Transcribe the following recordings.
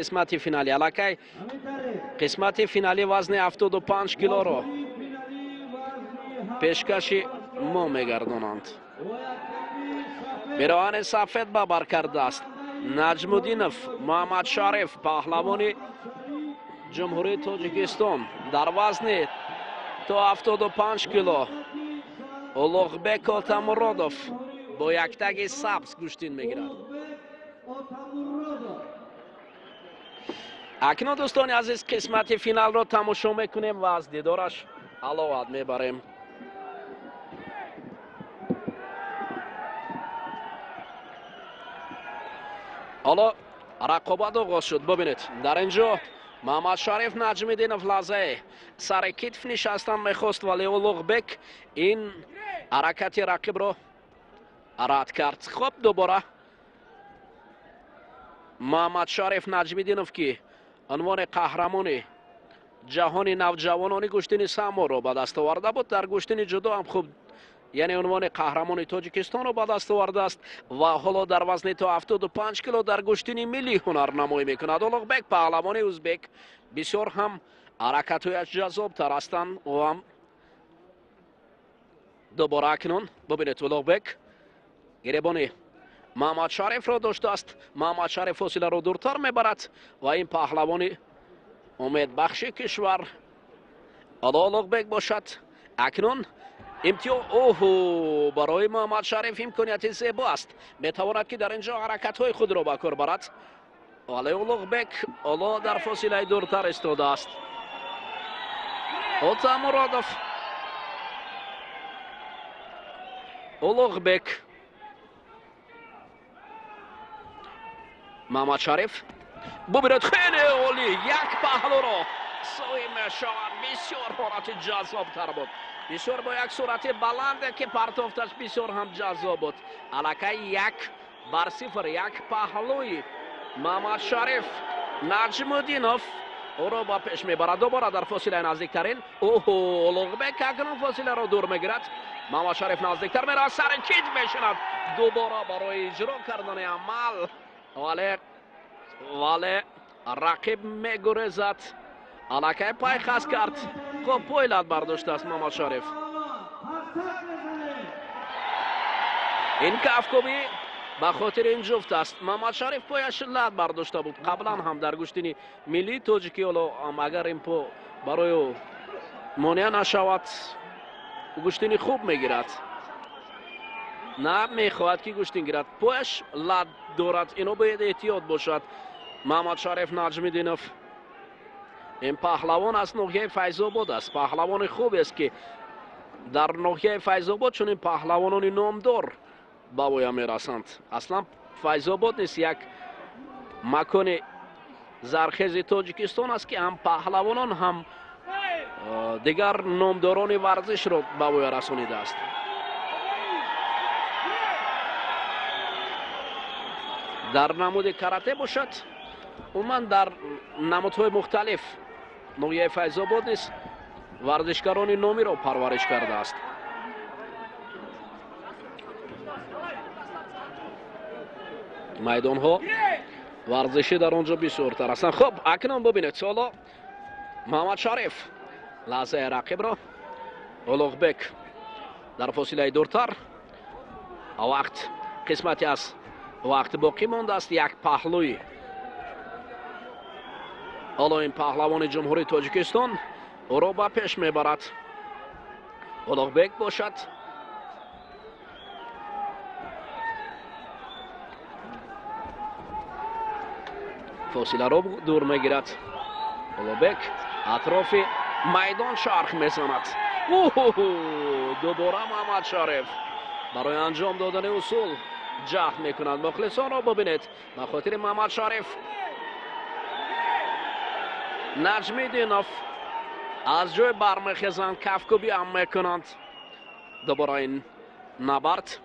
قسمت فینالی الکی قسمت فینالی وزن 75 کیلو رو پیشکش ما میگردانند. پیراهن سفید به بر کرده است نجمدینов محمدشریف پهلوان جمهوری تاجیکستان در وزن تا 75 کیلو. Ulugbek Otamurodov با یک تگ سبز گوشتین میگیرد. اکنون دوستان عزیز قسمت فینال رو تماشا میکنیم و از دیدارش علاوت میبریم. حالا رقابت آغاز شد. ببینید در اینجا محمدشریف نجمیدینov لحظه سر کتف نشستن میخواست ولی اولوغبک این حرکت رقیب رو رد کرد. خب دوباره محمدشریف نجمیدینov که عنوان قهرمان جهان نوجوانان گوشتنی سامو رو به دست آورده بود، در گوشتنی جدا هم خوب یعنی عنوان قهرمان تاجیکستان رو به دست آورده است و حالا در وزن تا 75 کیلو در گوشتنی ملی هنر نمایی میکند. اولوغبک پهلوان ازبک بسیار هم حرکت‌هایش جذاب تر هستند و هم دوباره اکنون ببینید اولوغبک گریبان محمدشریف را داشته است. محمدشریف فاصله را دورتر میبرد و این پهلوان امید بخش کشور اولوغبک باشد. اکنون امتیاز برای محمدشریف امکانیت زیبا است، میتواند که در اینجا حرکت های خود را به کار برد ولی اولوغبک حالا در فاصله دورتر ایستاده است. Otamurodov اولوغبک محمدشریف ببینید خیلی عالی یک پهلو را سوی میشود. بسیار حالت جذاب تر بود، بسیار با یک سرعت بلنده که پرتافتش بسیار هم جذاب بود. الکی 1-0 یک پهلوی محمدشریف نجمدینov او را با پیش میبرد. دوباره در فاصله نزدیکترین اولوغبک اکنون فاصله را دور میگیرد. محمدشریف نزدیکتر میره، سر کیج میشند دوباره برای اجرا کردن عمل ولی رقیب میگریزد. الکی پای خاص کرد. خب پای لد برداشته است محمدشریف. این کفکوبی به خاطر این جفت است. محمدشریف پایش لد برداشته بود قبلا هم در گوشتنی ملی تاجیکی. اگر این پا برای مانع نشود گوشتنی خوب میگیرد، نه میخواهد که گوشتین گیرد. پایش لد دارد، اینو باید احتیاط باشد. محمدشریف نجمیدینov این پهلوان از ناحیه فیض‌آباد است، پهلوان خوب است که در ناحیه فیض‌آباد چون این پهلوانان نامدار به وی میرسند. اصلا فیض‌آباد نیست، یک مکان زرخیز تاجیکستان است که هم پهلوانان هم دیگر نامداران ورزش را به وی رسانیده است. در نمود کاراته باشد عموما در نمودهای مختلف ناحیه فیض‌آباد نیست ورزشکاران نامی را پرورش کرده است. میدان ها ورزشی در آنجا بسیار تر هستند. خب اکنون ببینید حالا محمدشریف لحظه رقیب را اولوغبک در فاصله دورتر وقت قسمتی از وقت باقی مانده است. یک پهلوی حالا این پهلوان جمهوری تاجیکستان او را به پیش میبرد. اولوغبک باشد. فاصله را دور میگیرد. اولوغبک اطراف میدان چرخ میزند. دوباره محمدشریف برای انجام دادن اصول جهد میکنند. مخلصان را ببینید به خاطر محمدشریف نجمیدینov از جای برمیخیزند، کفکوبی هم میکنند. دوباره این نبرد.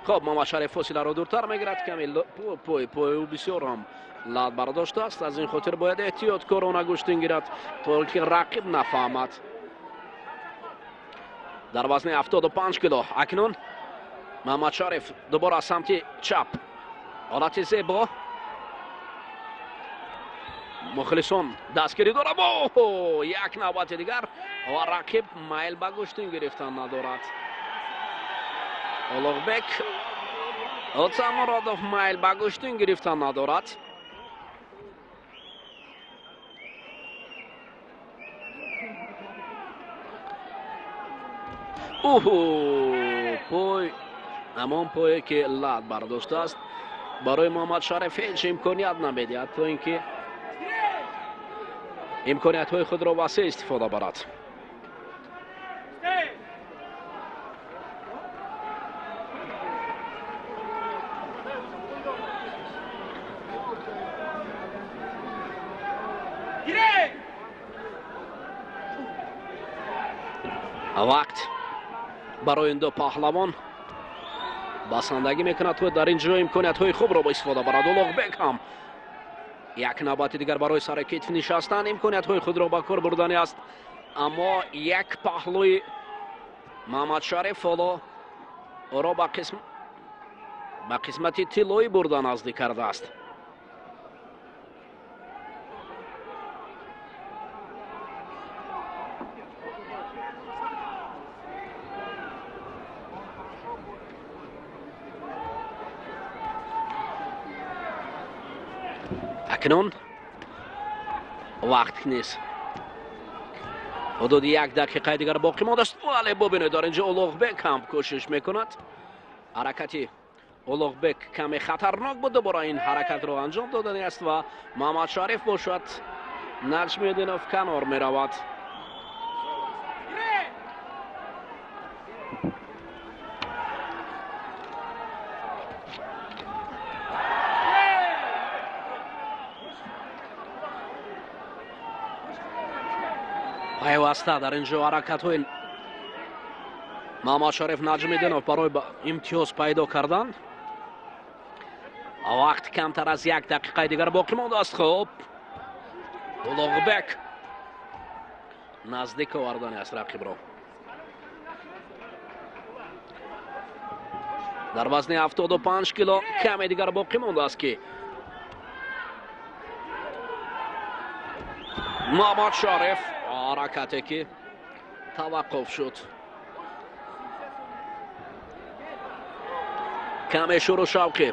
خب محمدشریف فاصله را دورتر میگیرد. کمی پای او بسیار هم لد برداشته است، از این خاطر باید احتیاط کارانه گوشتین گیرد تا که رقیب نفهمد. در وزن 75 کیلو اکنون محمدشریف دوباره سمت چپ حالت زیبا мухлисон дастгирӣ дорад. О, як навбати дигар ва рақиб майл ба Гуштин гирифтан надорад. Улуғбек, Отамуродов майл ба Гуштин гирифтан надорад. пой ҳамон пое ки лад бардоштааст барои Маҳмадшариф ҳеҷ имконият намедиҳад ҳатто ин ки имкониятҳои худро васеъ истифода барад. вақт барои ин ду паҳлавон басандагӣ мекунад ва дар ин ҷо имкониятҳои хубро ба истифода барад. Улуғбек ҳам як навбати дигар барои сари китф нишастан имкониятҳои худро ба кор бурдани аст, аммо як паҳлӯи Маҳмадшариф ҳоло ӯро ба қисмати тиллоӣ бурда наздик кардааст. акнун вақт нест, ҳудуди як дақиқаи дигар боқӣ мондааст. вале бубинед дар ин ҷо Улуғбек ҳам кӯшиш мекунад. ҳаракати Улуғбек каме хатарнок буд, дубора ин ҳаракатро анҷом додани аст ва Маҳмадшариф бошад Начмиддинов канор меравад. пайваста дар ин ҷо ҳаракатҳои Маҳмадшариф Наҷмиддинов барои имтиёз пайдо кардан. вақт камтар аз як дақиқаи дигар боқӣ мондааст. хуб, Улуғбек наздик овардани аст рақибро. дар вазни 75 кило каме дигар боқӣ мондааст ки Маҳмадшариф ҳаракате ки таваққуф шуд. каме шуру шавқи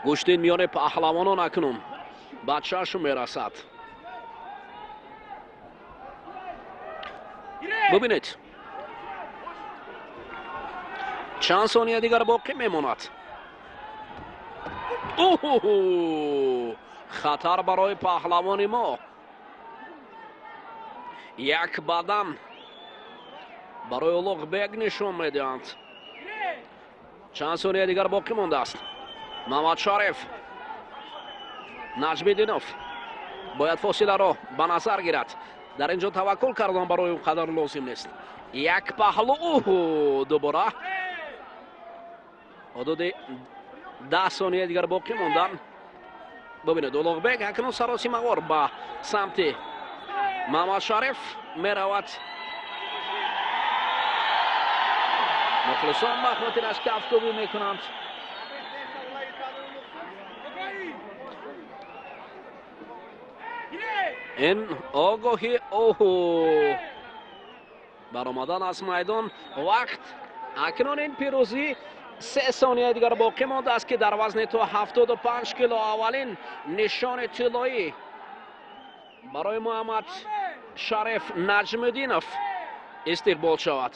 Гуштин миёни паҳлавонон акнун ба чашм мерасад. бубинед чанд сония дигар боқӣ мемонад. хатар барои паҳлавони мо. як бадан барои Улуғбек нишон медиҳанд. чанд сония дигар боқӣ мондааст. Маҳмадшариф Наҷмиддинов бояд фосиларо ба назар гирад. дар ин ҷо таваккул кардан барои он қадар лозим нест. як паҳлу дубора ҳудуди 10 сония дигар боқӣ мондан. бубинед Улуғбек акнун саросимавор ба самти Маҳмадшариф меравад. мухлисон махмотираш кафкӯбӣ мекунанд. ин огоҳӣ баромадан аз майдон. вақт акнун ин пирӯзӣ 3 сония дигар боқӣ мондааст ки дар вазни то 75 кило аввалин нишони тиллоӣ барои Маҳмадшариф Наҷмиддинов истиқбол шавад.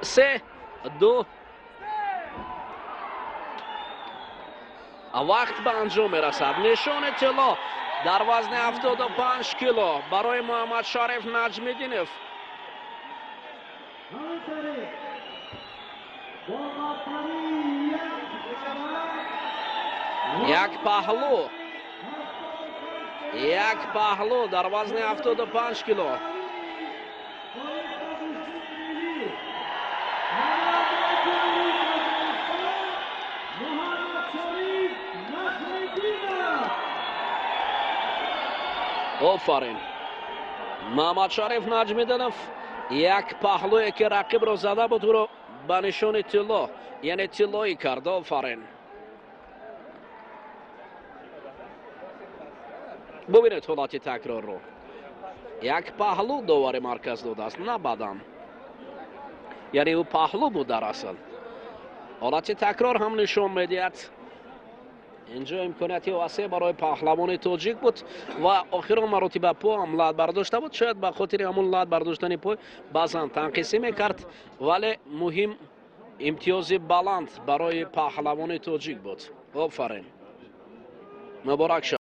3-2 вақт ба анҷом мерасад. нишони тилло дар вазни 75 кило барои Маҳмадшариф Наҷмиддинов. як паҳлу дар вазни 75 кило. офарин Маҳмадшариф Наҷмиддинов як паҳлӯе ки рақибро зада буд ӯро ба нишони тилло яъне тиллоӣ кард. офарин бубинед ҳолати такрорро. Як паҳлу довари марказ додааст, на бадан. яъне ӯ паҳлу буд дар асл. ҳолати такрор ҳам нишон медиҳад инҷо имконияти васеъ барои паҳлавони тоҷик буд ва охирон маротиба по ҳам лад бардошта буд. шояд ба хотири ҳамун лад бардоштани пой баъзан танқисӣ мекард, вале муҳим имтиёзи баланд барои паҳлавони тоҷик буд. офарин, муборак шуд.